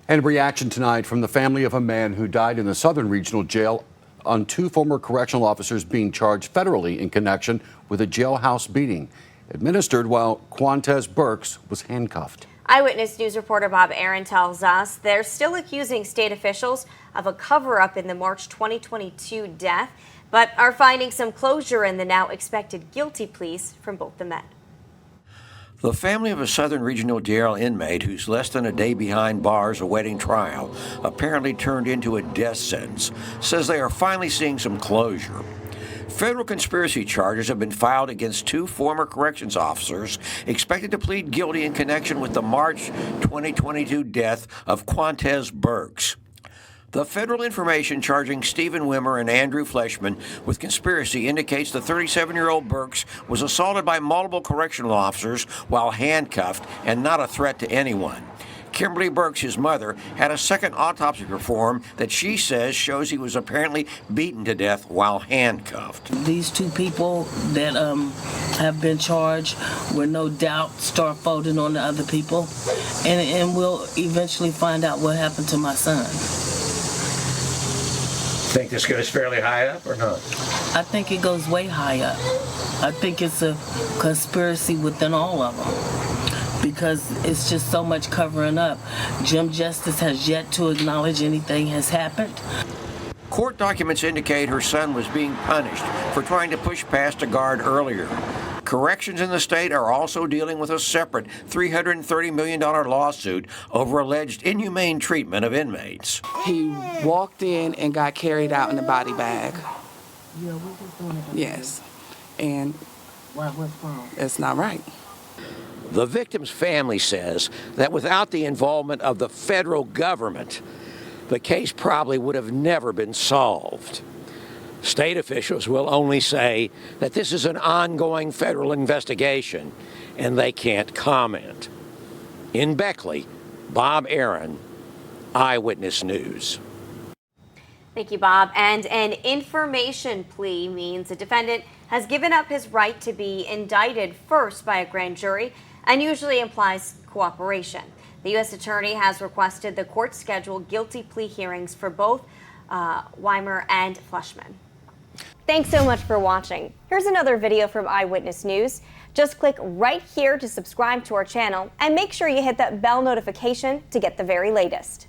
And reaction tonight from the family of a man who died in the Southern Regional Jail on 2 former correctional officers being charged federally in connection with a jailhouse beating administered while Quantez Burks was handcuffed. Eyewitness News reporter Bob Aaron tells us they're still accusing state officials of a cover-up in the March 2022 death, but are finding some closure in the now expected guilty pleas from both the men. The family of a Southern Regional Jail inmate who's less than a day behind bars awaiting trial, apparently turned into a death sentence, says they are finally seeing some closure. Federal conspiracy charges have been filed against 2 former corrections officers expected to plead guilty in connection with the March 2022 death of Quantez Burks. The federal information charging Stephen Wimmer and Andrew Fleshman with conspiracy indicates the 37-year-old Burks was assaulted by multiple correctional officers while handcuffed and not a threat to anyone. Kimberly Burks, his mother, had a second autopsy performed that she says shows he was apparently beaten to death while handcuffed. These 2 people that have been charged will no doubt start folding on the other people, and we'll eventually find out what happened to my son. Think this goes fairly high up or not? I think it goes way high up. I think it's a conspiracy within all of them because it's just so much covering up. Jim Justice has yet to acknowledge anything has happened. Court documents indicate her son was being punished for trying to push past a guard earlier. Corrections in the state are also dealing with a separate $330 million lawsuit over alleged inhumane treatment of inmates. He walked in and got carried out in a body bag. Yes. And What's wrong? it's not right. The victim's family says that without the involvement of the federal government, the case probably would have never been solved. State officials will only say that this is an ongoing federal investigation and they can't comment. In Beckley, Bob Aaron, Eyewitness News. Thank you, Bob. And an information plea means a defendant has given up his right to be indicted first by a grand jury and usually implies cooperation. The U.S. Attorney has requested the court schedule guilty plea hearings for both Wimmer and Fleshman. Thanks so much for watching. Here's another video from Eyewitness News. Just click right here to subscribe to our channel and make sure you hit that bell notification to get the very latest.